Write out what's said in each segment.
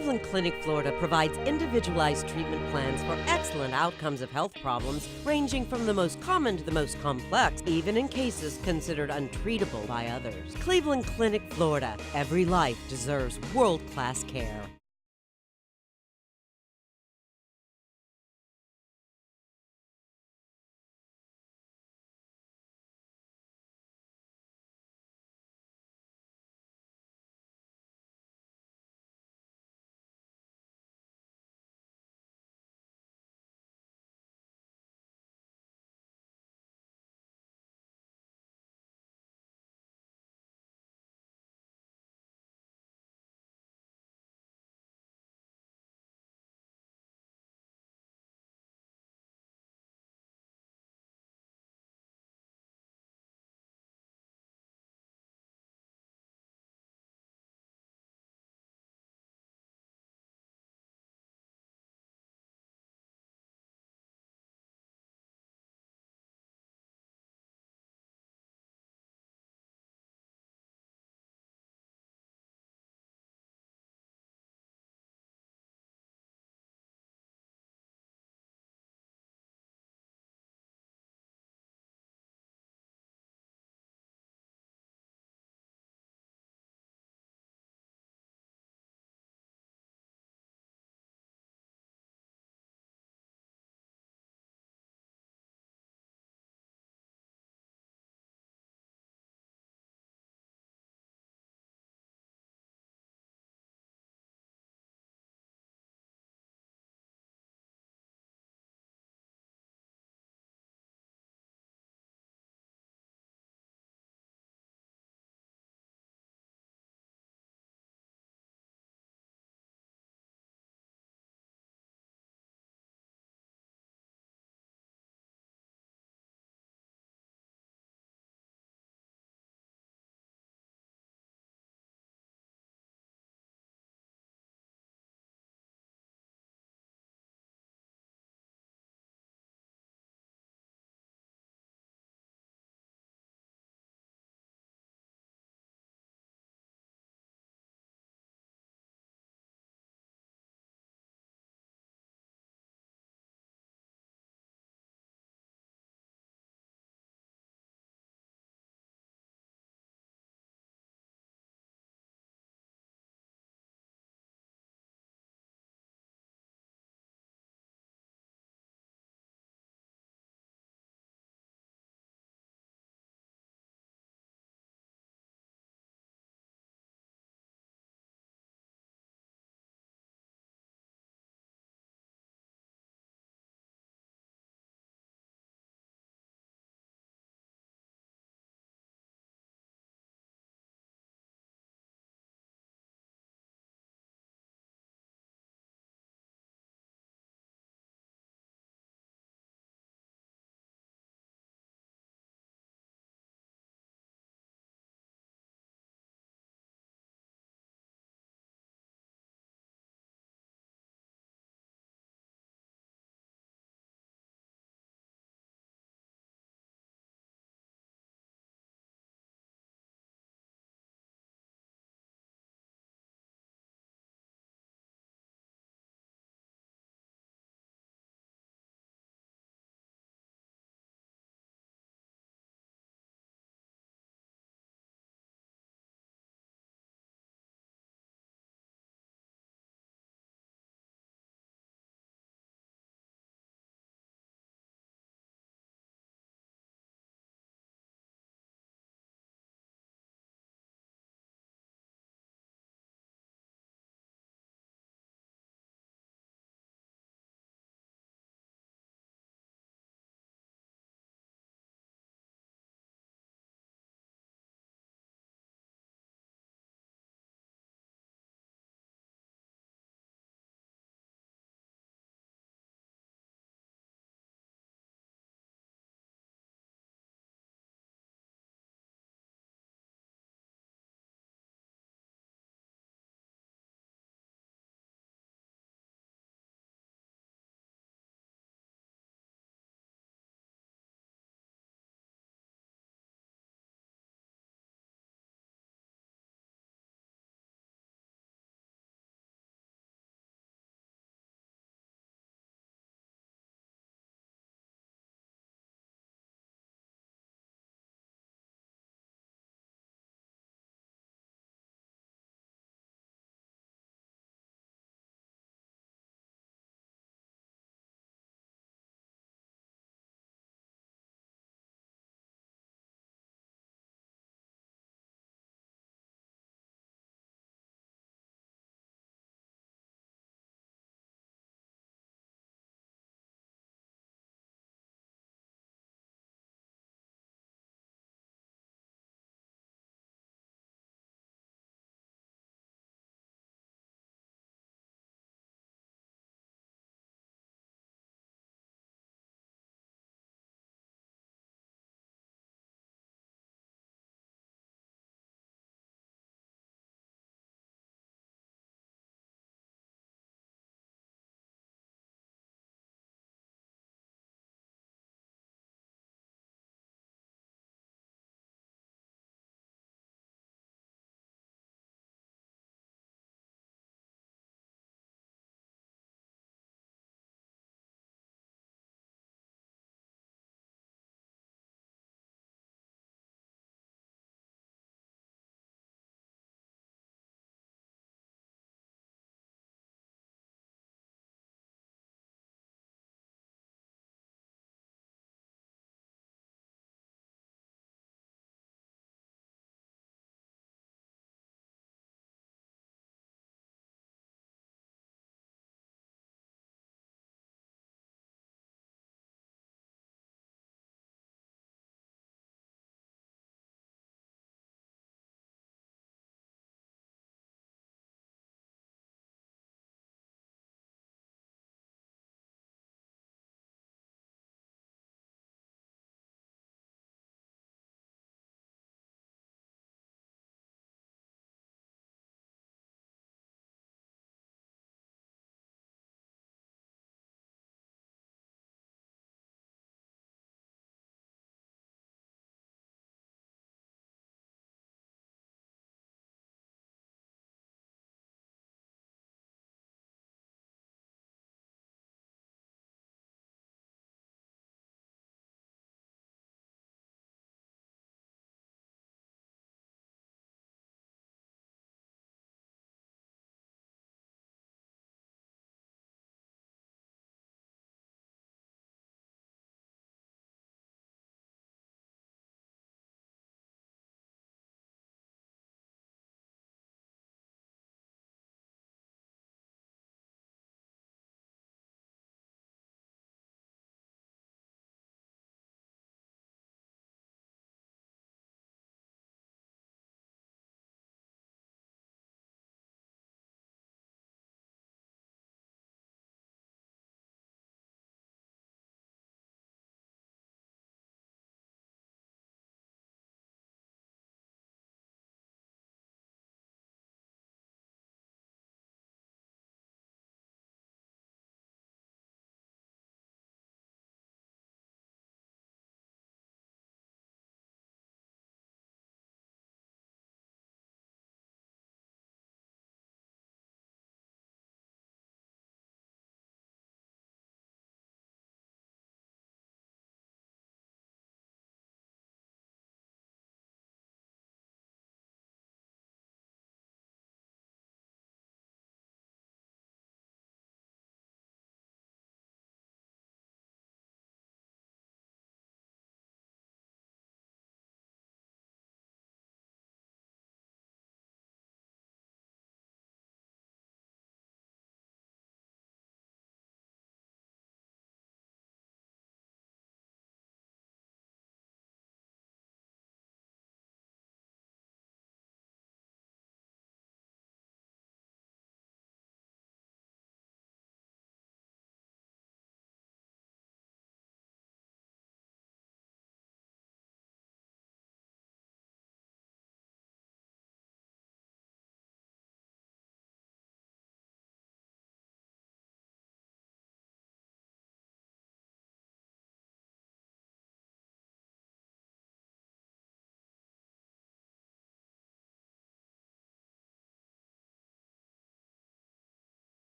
Cleveland Clinic, Florida provides individualized treatment plans for excellent outcomes of health problems ranging from the most common to the most complex, even in cases considered untreatable by others. Cleveland Clinic, Florida. Every life deserves world-class care.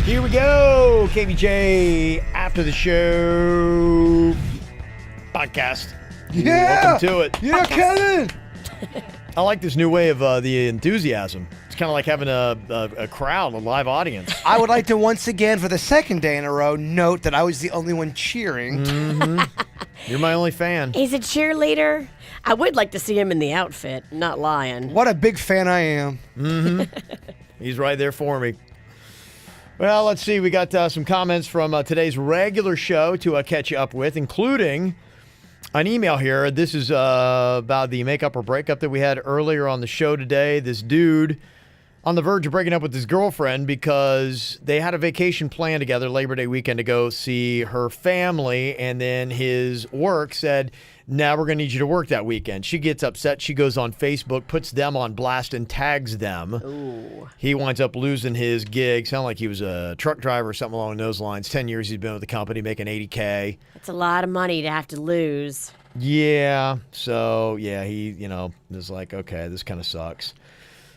Here we go, KVJ After the Show podcast. Yeah. Welcome to it. Yeah, Kevin. I like this new way of the enthusiasm. It's kind of like having a crowd, a live audience. I would like to once again, for the second day in a row, note that I was the only one cheering. Mm-hmm. You're my only fan. He's a cheerleader. I would like to see him in the outfit, not lying. What a big fan I am. Mm-hmm. He's right there for me. Well, let's see. We got some comments from today's regular show to catch you up with, including an email here. This is about the makeup or breakup that we had earlier on the show today. This dude on the verge of breaking up with his girlfriend because they had a vacation plan together Labor Day weekend to go see her family, and then his work said, now we're going to need you to work that weekend. She gets upset. She goes on Facebook, puts them on blast, and tags them. Ooh. He winds up losing his gig. Sounded like he was a truck driver or something along those lines. 10 years he's been with the company, making $80K. That's a lot of money to have to lose. Yeah. So, yeah, he, is like, okay, this kind of sucks.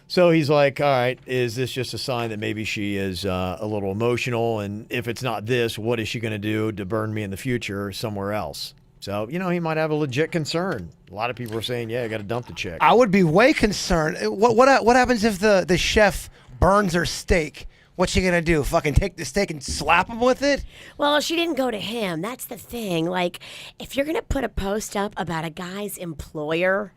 So he's like, all right, is this just a sign that maybe she is a little emotional? And if it's not this, what is she going to do to burn me in the future somewhere else? So, he might have a legit concern. A lot of people are saying, yeah, I got to dump the chick. I would be way concerned. What happens if the chef burns her steak? What's she going to do? Fucking take the steak and slap him with it? Well, she didn't go to him. That's the thing. Like, if you're going to put a post up about a guy's employer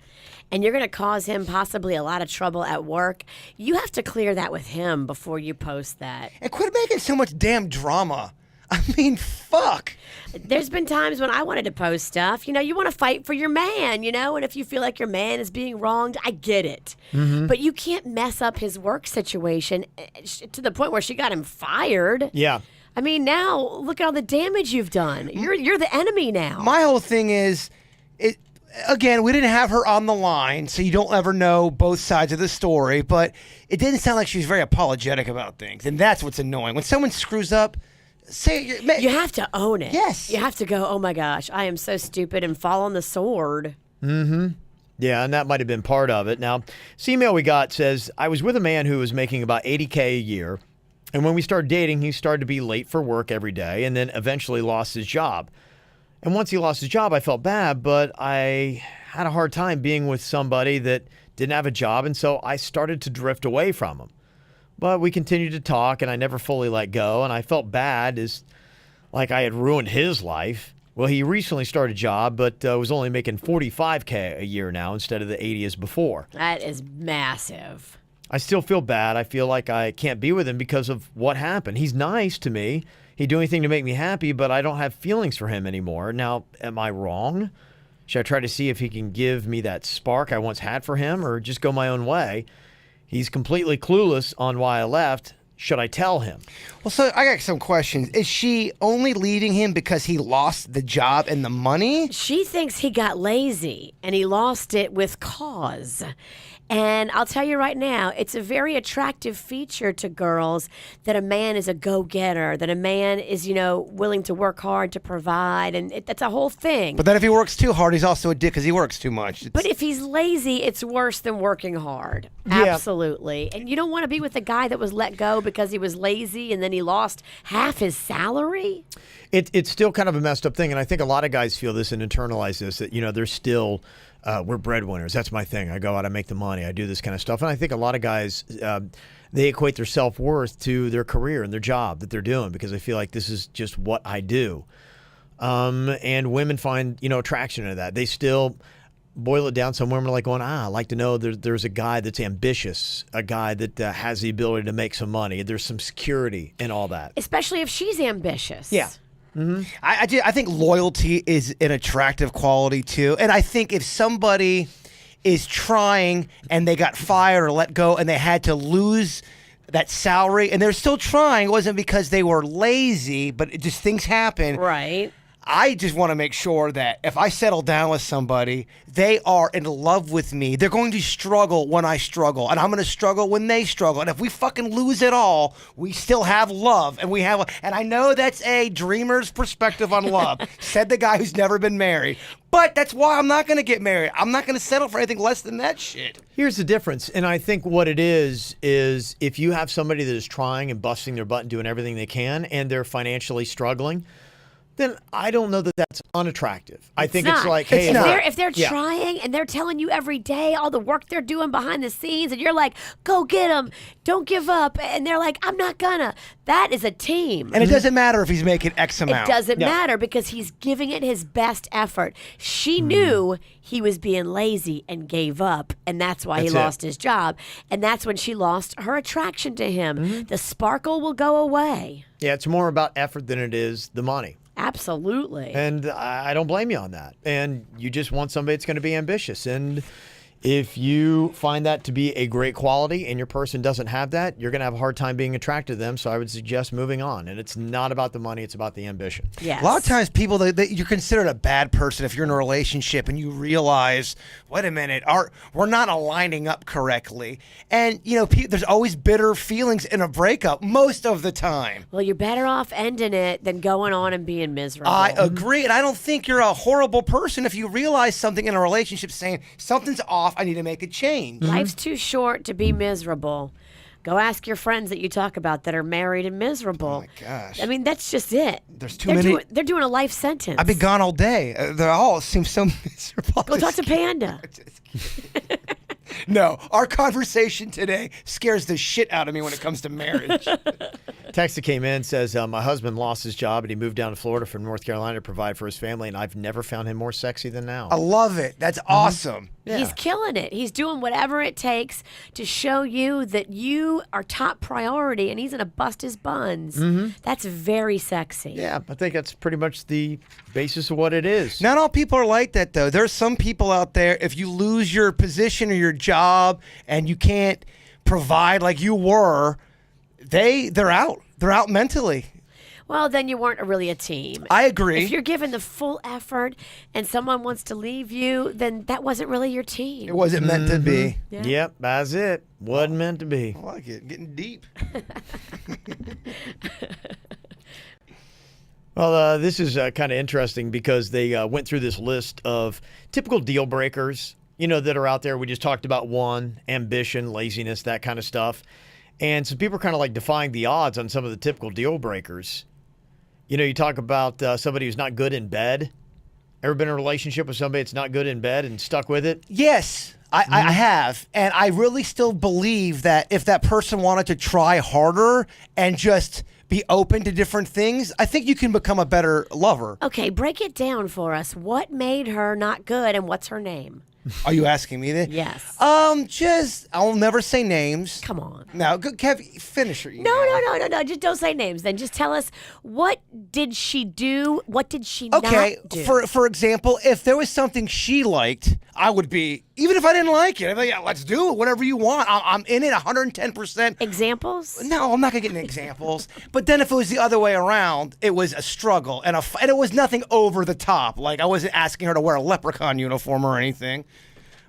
and you're going to cause him possibly a lot of trouble at work, you have to clear that with him before you post that. And quit making so much damn drama. I mean, fuck. There's been times when I wanted to post stuff. You want to fight for your man, and if you feel like your man is being wronged, I get it. Mm-hmm. But you can't mess up his work situation to the point where she got him fired. Yeah. I mean, now look at all the damage you've done. You're the enemy now. My whole thing is, again, we didn't have her on the line, so you don't ever know both sides of the story, but it didn't sound like she was very apologetic about things, and that's what's annoying. When someone screws up, you have to own it. Yes. You have to go, oh my gosh, I am so stupid, and fall on the sword. Mm-hmm. Yeah, and that might have been part of it. Now, this email we got says, I was with a man who was making about $80K a year, and when we started dating, he started to be late for work every day and then eventually lost his job. And once he lost his job, I felt bad, but I had a hard time being with somebody that didn't have a job, and so I started to drift away from him. But we continued to talk, and I never fully let go, and I felt bad, as like I had ruined his life. Well, he recently started a job, but was only making $45K a year now instead of the 80 as before. That is massive. I still feel bad. I feel like I can't be with him because of what happened. He's nice to me. He'd do anything to make me happy, but I don't have feelings for him anymore. Now, am I wrong? Should I try to see if he can give me that spark I once had for him, or just go my own way? He's completely clueless on why I left. Should I tell him? Well, so I got some questions. Is she only leaving him because he lost the job and the money? She thinks he got lazy and he lost it with cause. And I'll tell you right now, it's a very attractive feature to girls that a man is a go-getter, that a man is, willing to work hard to provide, and that's a whole thing. But then if he works too hard, he's also a dick because he works too much. But if he's lazy, it's worse than working hard. Yeah. Absolutely. And you don't want to be with a guy that was let go because he was lazy and then he lost half his salary. It's still kind of a messed up thing, and I think a lot of guys feel this and internalize this, that, they're still... we're breadwinners. That's my thing. I go out, I make the money, I do this kind of stuff. And I think a lot of guys, they equate their self-worth to their career and their job that they're doing because they feel like this is just what I do. And women find, attraction to that. They still boil it down. Some women are like going, I like to know there's a guy that's ambitious, a guy that has the ability to make some money. There's some security in all that. Especially if she's ambitious. Yeah. Mm-hmm. I think loyalty is an attractive quality too, and I think if somebody is trying and they got fired or let go and they had to lose that salary and they're still trying, it wasn't because they were lazy, but things happen. Right. I just want to make sure that if I settle down with somebody, they are in love with me. They're going to struggle when I struggle, and I'm going to struggle when they struggle. And if we fucking lose it all, we still have love, and and I know that's a dreamer's perspective on love, said the guy who's never been married. But that's why I'm not going to get married. I'm not going to settle for anything less than that shit. Here's the difference, and I think what it is if you have somebody that is trying and busting their butt and doing everything they can, and they're financially struggling, then I don't know that that's unattractive. I think it's like, hey, if they're trying and they're telling you every day all the work they're doing behind the scenes, and you're like, go get them, don't give up, and they're like, I'm not gonna. That is a team. And it doesn't matter if he's making X amount. It doesn't matter because he's giving it his best effort. She knew he was being lazy and gave up, and that's why he lost his job. And that's when she lost her attraction to him. The sparkle will go away. Yeah, it's more about effort than it is the money. Absolutely. And I don't blame you on that. And you just want somebody that's going to be ambitious. And if you find that to be a great quality and your person doesn't have that, you're going to have a hard time being attracted to them. So I would suggest moving on. And it's not about the money, it's about the ambition. Yes. A lot of times people, you're considered a bad person if you're in a relationship and you realize, wait a minute, we're not aligning up correctly. And, there's always bitter feelings in a breakup most of the time. Well, you're better off ending it than going on and being miserable. I agree. And I don't think you're a horrible person if you realize something in a relationship saying something's off. I need to make a change. Life's too short to be miserable. Go ask your friends that you talk about that are married and miserable. Oh my gosh. I mean, that's just it. There's too many. They're doing a life sentence. I've been gone all day. They all seem so miserable. Go talk to Panda. No, our conversation today scares the shit out of me when it comes to marriage. Text that came in says, my husband lost his job and he moved down to Florida from North Carolina to provide for his family, and I've never found him more sexy than now. I love it. That's awesome. Yeah. He's killing it. He's doing whatever it takes to show you that you are top priority, and he's going to bust his buns. That's very sexy. Yeah, I think that's pretty much the basis of what it is. Not all people are like that, though. There's some people out there, if you lose your position or your job and you can't provide like you were, they're out. They're out mentally. Well, then you weren't really a team. I agree. If you're giving the full effort and someone wants to leave you, then that wasn't really your team. It wasn't meant to be. Yeah. Yep, that's it. Wasn't meant to be. I like it. Getting deep. Well, this is kind of interesting because they went through this list of typical deal breakers, that are out there. We just talked about one, ambition, laziness, that kind of stuff. And some people are kind of like defying the odds on some of the typical deal breakers. You talk about somebody who's not good in bed. Ever been in a relationship with somebody that's not good in bed and stuck with it? Yes, I have. And I really still believe that if that person wanted to try harder and just be open to different things, I think you can become a better lover. Okay, break it down for us. What made her not good, and what's her name? Are you asking me that? Yes. I'll never say names. Come on. Now, Kev, finish her. No. Just don't say names. Then just tell us, what did she do? What did she not do? For example, if there was something she liked, I would be, even if I didn't like it, I'd be like, yeah, let's do it, whatever you want. I'm in it 110%. Examples? No, I'm not going to get into examples. But then if it was the other way around, it was a struggle. And it was nothing over the top. Like, I wasn't asking her to wear a leprechaun uniform or anything.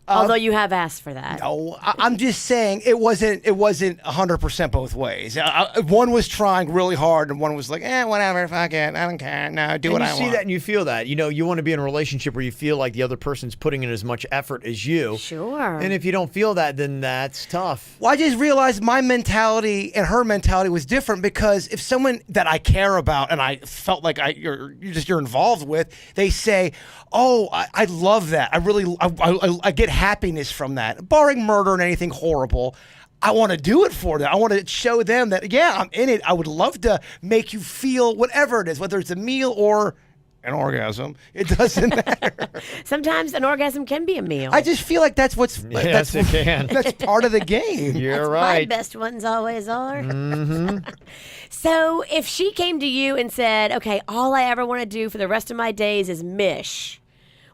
Although you have asked for that. No, I'm just saying it wasn't 100% both ways. One was trying really hard, and one was like, whatever, fuck it, I don't care. No, do what I want. You see that and you feel that. You want to be in a relationship where you feel like the other person's putting in as much effort as you. Sure. And if you don't feel that, then that's tough. Well, I just realized my mentality and her mentality was different, because if someone that I care about and I felt like you're involved with, they say, oh, I love that. I get happiness from that. Barring murder and anything horrible, I want to do it for them. I want to show them that, yeah, I'm in it. I would love to make you feel whatever it is, whether it's a meal or an orgasm. It doesn't matter. Sometimes an orgasm can be a meal. I just feel like that's what's yes, it can. That's part of the game. You're That's right. My best ones always are. So if she came to you and said, okay, all I ever want to do for the rest of my days is mish,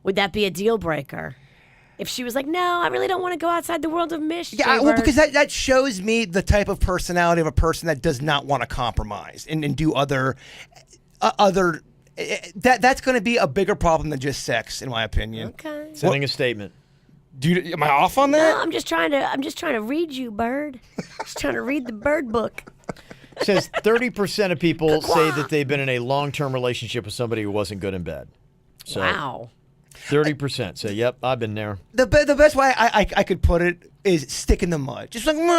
would that be a deal breaker? If she was like, no, I really don't want to go outside the world of mish. Yeah, well, because that shows me the type of personality of a person that does not want to compromise and do other that's going to be a bigger problem than just sex, in my opinion. Okay. Sending a statement. Am I off on that? No, I'm just trying to read you, bird. Just trying to read the bird book. It says 30% of people say that they've been in a long-term relationship with somebody who wasn't good in bed. So Wow. 30% say, yep, I've been there. The best way I could put it is stick in the mud. Just like, no.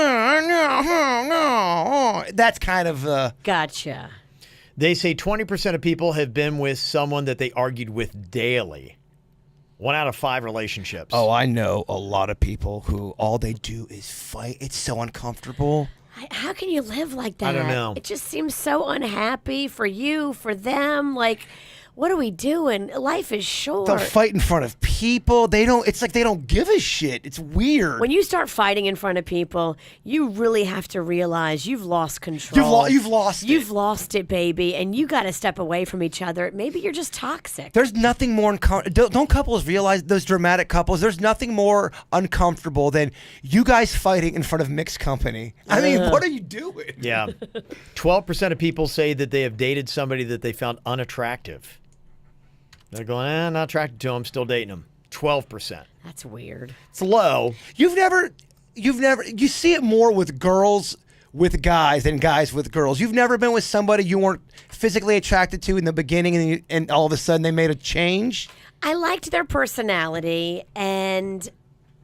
That's kind of... Gotcha. They say 20% of people have been with someone that they argued with daily. 1 out of 5 relationships. Oh, I know a lot of people who all they do is fight. It's so uncomfortable. How can you live like that? I don't know. It just seems so unhappy for you, for them. Like, what are we doing? Life is short. They'll fight in front of people. It's like they don't give a shit. It's weird. When you start fighting in front of people, you really have to realize you've lost control. You've lost it. You've lost it, baby, and you got to step away from each other. Maybe you're just toxic. There's nothing more don't couples realize, those dramatic couples, there's nothing more uncomfortable than you guys fighting in front of mixed company. I mean, what are you doing? Yeah. 12% of people say that they have dated somebody that they found unattractive. They're going, not attracted to him, still dating him. 12%. That's weird. It's low. You see it more with girls with guys than guys with girls. You've never been with somebody you weren't physically attracted to in the beginning and all of a sudden they made a change? I liked their personality, and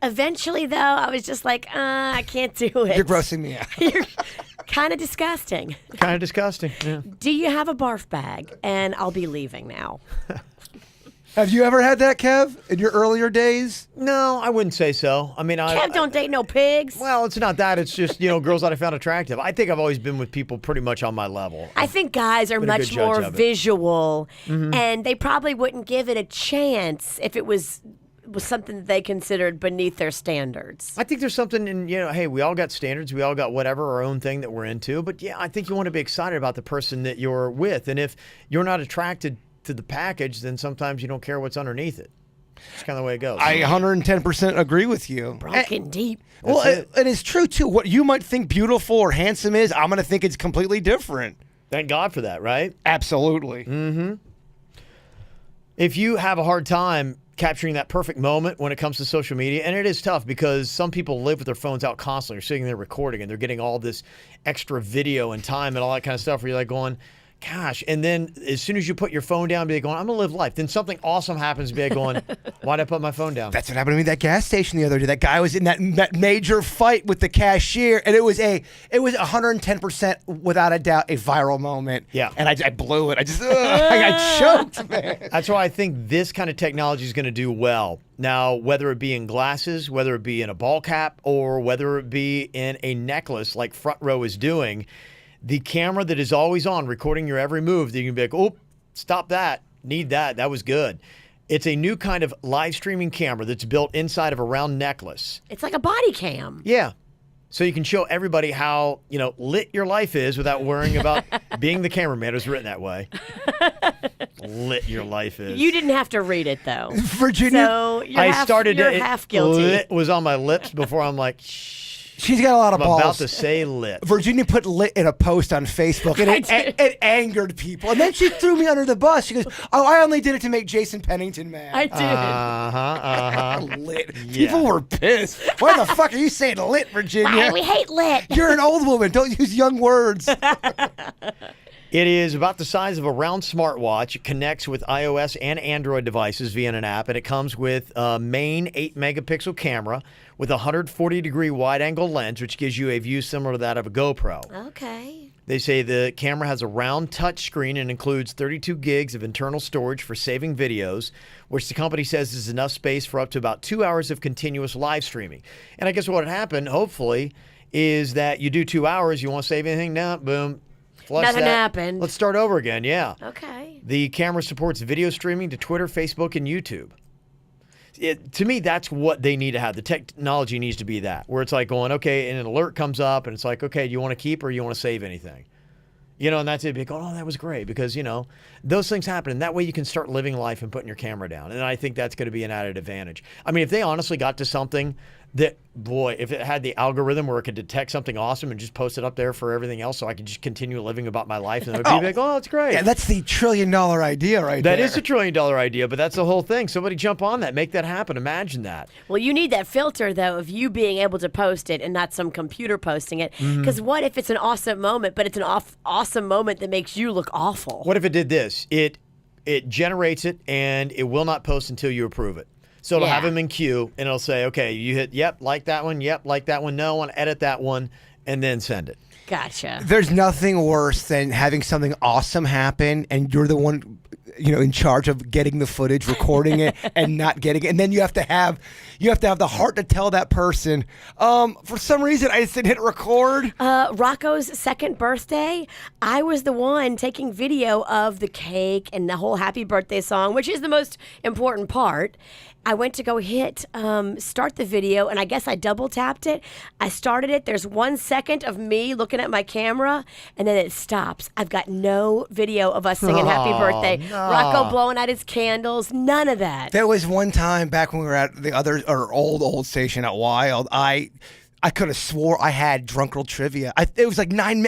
eventually, though, I was just like, I can't do it. You're grossing me out. You're kind of disgusting. Kind of disgusting. Yeah. Do you have a barf bag? And I'll be leaving now. Have you ever had that, Kev, in your earlier days? No, I wouldn't say so. I mean, Kev don't date no pigs. Well, it's not that. It's just, girls that I found attractive. I think I've always been with people pretty much on my level. I think guys are been a good much judge more of it. visual, and they probably wouldn't give it a chance if it was something that they considered beneath their standards. I think there's something in, hey, we all got standards. We all got whatever, our own thing that we're into. But yeah, I think you want to be excited about the person that you're with. And if you're not attracted to the package, then sometimes you don't care what's underneath it. It's kind of the way it goes. I 110% agree with you. Broken deep. Well, it is true, too. What you might think beautiful or handsome is, I'm going to think it's completely different. Thank God for that, right? Absolutely. Mm-hmm. If you have a hard time capturing that perfect moment when it comes to social media, and it is tough because some people live with their phones out constantly. They're sitting there recording, and they're getting all this extra video and time and all that kind of stuff where you're like going, gosh. And then as soon as you put your phone down, be like going, I'm going to live life. Then something awesome happens, be like going, why'd I put my phone down? That's what happened to me at that gas station the other day. That guy was in that major fight with the cashier, and it was 110% without a doubt a viral moment. Yeah. And I blew it. I got choked, man. That's why I think this kind of technology is going to do well. Now, whether it be in glasses, whether it be in a ball cap, or whether it be in a necklace like Front Row is doing, the camera that is always on, recording your every move, that you can be like, oh, stop that, need that, that was good. It's a new kind of live streaming camera that's built inside of a round necklace. It's like a body cam. Yeah. So you can show everybody how, lit your life is without worrying about being the cameraman. It was written that way. Lit your life is. You didn't have to read it, though. Virginia. So you're half guilty. Lit was on my lips before I'm like, shh. She's got a lot of I'm balls. about to say lit. Virginia put lit in a post on Facebook, and it angered people. And then she threw me under the bus. She goes, I only did it to make Jason Pennington mad. I did. Lit. Yeah. People were pissed. Why the fuck are you saying lit, Virginia? Why? We hate lit. You're an old woman. Don't use young words. It is about the size of a round smartwatch. It connects with iOS and Android devices via an app, and it comes with a main 8-megapixel camera with a 140-degree wide-angle lens, which gives you a view similar to that of a GoPro. Okay. They say the camera has a round touch screen and includes 32 gigs of internal storage for saving videos, which the company says is enough space for up to about 2 hours of continuous live streaming. And I guess what happened, hopefully, is that you do 2 hours, you want to save anything? No, boom. Flush Nothing that. happened. Let's start over again, yeah. Okay. The camera supports video streaming to Twitter, Facebook, and YouTube. To me, that's what they need to have. The technology needs to be that, where it's like going, okay, and an alert comes up, and it's like, okay, do you want to keep or you want to save anything? And that's it. Be like, oh, that was great, because, those things happen, and that way you can start living life and putting your camera down. And I think that's going to be an added advantage. I mean, if they honestly got to something That boy, if it had the algorithm where it could detect something awesome and just post it up there for everything else, so I could just continue living about my life, and it would be like, oh, that's great. Yeah, that's the $1 trillion idea right there. That is a $1 trillion idea, but that's the whole thing. Somebody jump on that, make that happen. Imagine that. Well, you need that filter, though, of you being able to post it and not some computer posting it. Because what if it's an awesome moment, but it's an awesome moment that makes you look awful? What if it did this? It generates it, and it will not post until you approve it. So it'll have them in queue, and it'll say, okay, you hit, yep, like that one, yep, like that one, no, I want to edit that one, and then send it. Gotcha. There's nothing worse than having something awesome happen, and you're the one, in charge of getting the footage, recording it, and not getting it, and then you have to have the heart to tell that person, for some reason I just didn't hit record. Rocco's second birthday, I was the one taking video of the cake and the whole happy birthday song, which is the most important part. I went to go hit start the video, and I guess I double tapped it. I started it. There's 1 second of me looking at my camera, and then it stops. I've got no video of us singing happy birthday. No. Rocco blowing out his candles. None of that. There was one time back when we were at the other or old station at Wild. I could have swore I had drunk girl trivia. It was like 9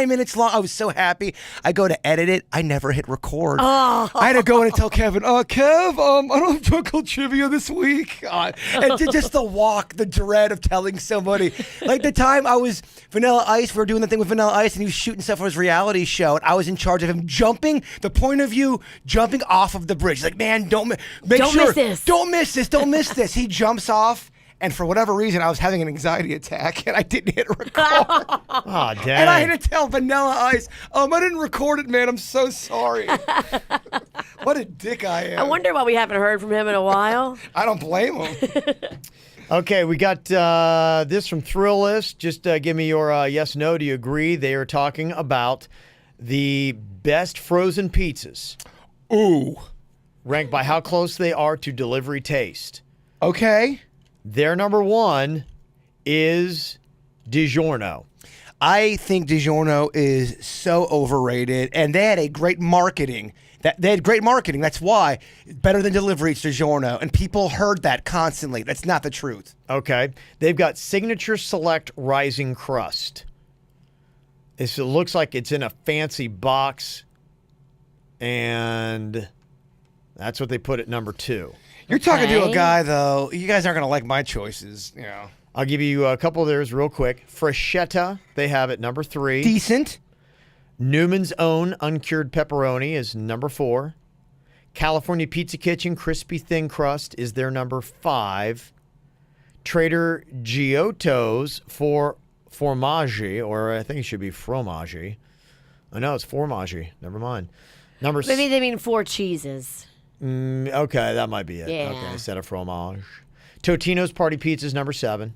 minutes long. I was so happy. I go to edit it. I never hit record. I had to go in and tell Kevin, Kev, I don't have drunk girl trivia this week. And just the dread of telling somebody. Like the time I was Vanilla Ice, we were doing the thing with Vanilla Ice, and he was shooting stuff for his reality show, and I was in charge of him jumping off of the bridge. He's like, man, don't miss this. Don't miss this. He jumps off. And for whatever reason, I was having an anxiety attack, and I didn't hit record. Oh, dang. And I had to tell Vanilla Ice, I didn't record it, man. I'm so sorry. What a dick I am. I wonder why we haven't heard from him in a while. I don't blame him. Okay, we got this from Thrillist. Just give me your yes, no. Do you agree? They are talking about the best frozen pizzas. Ooh. Ranked by how close they are to delivery taste. Okay. Their number one is DiGiorno. I think DiGiorno is so overrated, and they had great marketing. That's why better than delivery, it's DiGiorno, and people heard that constantly. That's not the truth. Okay. They've got Signature Select Rising Crust. It looks like it's in a fancy box, and that's what they put at number 2. You're talking to a guy, though. You guys aren't going to like my choices. I'll give you a couple of theirs real quick. Freshetta, they have at number 3. Decent. Newman's Own Uncured Pepperoni is number 4. California Pizza Kitchen Crispy Thin Crust is their number 5. Trader Giotto's for Formaggi, or I think it should be Fromaggi. I know it's Formaggi. Never mind. Maybe they mean 4 cheeses. Okay, that might be it. Yeah. Okay, instead of fromage. Totino's Party Pizza is number 7.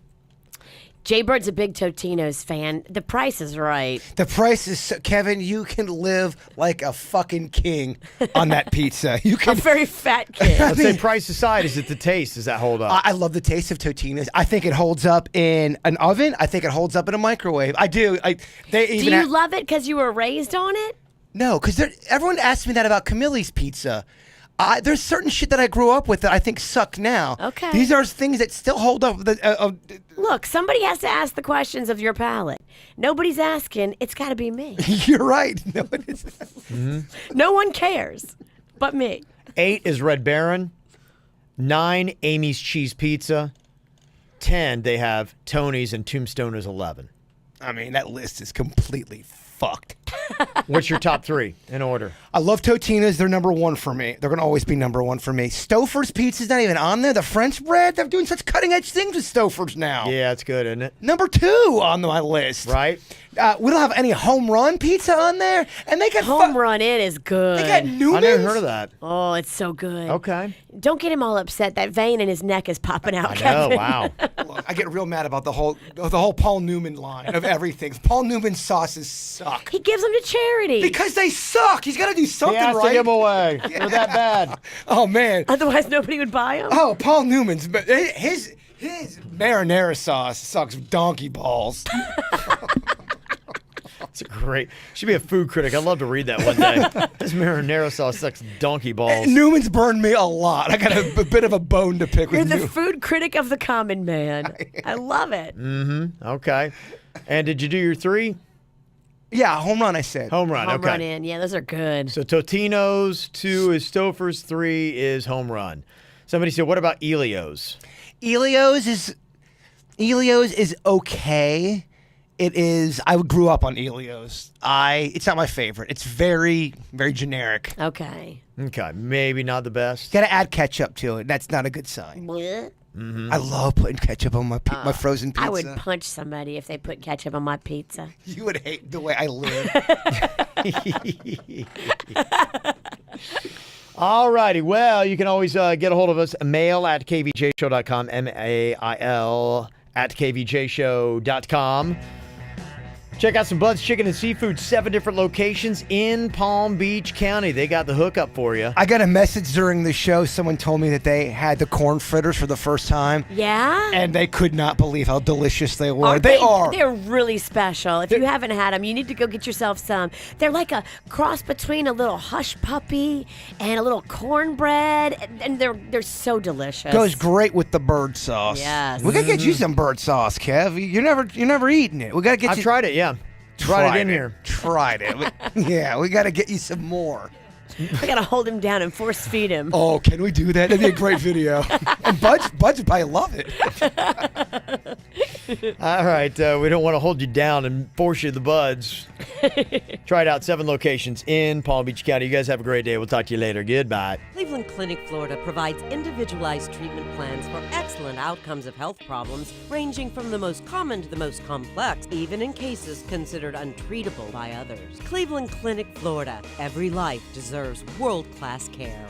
Jay Bird's a big Totino's fan. The price is right. The price is, Kevin, you can live like a fucking king on that pizza. You can. A very fat kid. Let's say price aside, is it the taste? Does that hold up? I love the taste of Totino's. I think it holds up in an oven. I think it holds up in a microwave. I do. Do you love it because you were raised on it? No, because everyone asks me that about Camille's pizza. There's certain shit that I grew up with that I think suck now. Okay. These are things that still hold up. Look, somebody has to ask the questions of your palate. Nobody's asking. It's got to be me. You're right. No, it isn't. Mm-hmm. No one cares but me. 8 is Red Baron. 9, Amy's Cheese Pizza. 10, they have Tony's, and Tombstone is 11. I mean, that list is completely fucked. What's your top 3 in order? I love Totino's. They're number 1 for me. They're going to always be number 1 for me. Stouffer's Pizza's not even on there. The French bread, they're doing such cutting-edge things with Stouffer's now. Yeah, it's good, isn't it? Number 2 on my list. Right? We don't have any home run pizza on there. And they got Home Run In is good. They got Newman's. I never heard of that. Oh, it's so good. Okay. Don't get him all upset. That vein in his neck is popping out, I Kevin. know, wow. Look, I get real mad about the whole Paul Newman line of everything. Paul Newman sauces suck. He gives them to charity. Because they suck. He's got to do something He has right. to give them away. They're that bad. Oh, man. Otherwise, nobody would buy them. Oh, Paul Newman's. His marinara sauce sucks donkey balls. It's great. Should be a food critic. I'd love to read that one day. This marinara sauce sucks donkey balls. Newman's burned me a lot. I got a bit of a bone to pick You're with the you. food critic of the common man. I love it. Okay. And did you do your 3? Yeah, home run, I said. Home run. Home okay. run in. Yeah, those are good. So Totino's, 2 is Stouffer's, 3 is home run. Somebody said, what about Elio's? Elio's is okay. It is. I grew up on Elio's. It's not my favorite. It's very, very generic. Okay. Okay, maybe not the best. Got to add ketchup to it. That's not a good sign. Blech. I love putting ketchup on my my frozen pizza. I would punch somebody if they put ketchup on my pizza. You would hate the way I live. All righty. Well, you can always get a hold of us. Mail at kvjshow.com. MAIL at kvjshow.com. Check out some Bud's Chicken and Seafood, 7 different locations in Palm Beach County. They got the hookup for you. I got a message during the show. Someone told me that they had the corn fritters for the first time. Yeah? And they could not believe how delicious they were. Aren't They are. They're really special. If you haven't had them, you need to go get yourself some. They're like a cross between a little hush puppy and a little cornbread, and they're so delicious. Goes great with the bird sauce. Yes. We gotta get you some bird sauce, Kev. You're never eating it. We gotta get I've you. tried it, yeah. Tried it in here. Tried it. Yeah, we gotta get you some more. I gotta hold him down and force feed him. Oh, can we do that? That'd be a great video. And Budge would probably love it. All right. We don't want to hold you down and force you the buds. Try it out. 7 locations in Palm Beach County. You guys have a great day. We'll talk to you later. Goodbye. Cleveland Clinic, Florida provides individualized treatment plans for excellent outcomes of health problems, ranging from the most common to the most complex, even in cases considered untreatable by others. Cleveland Clinic, Florida. Every life deserves world-class care.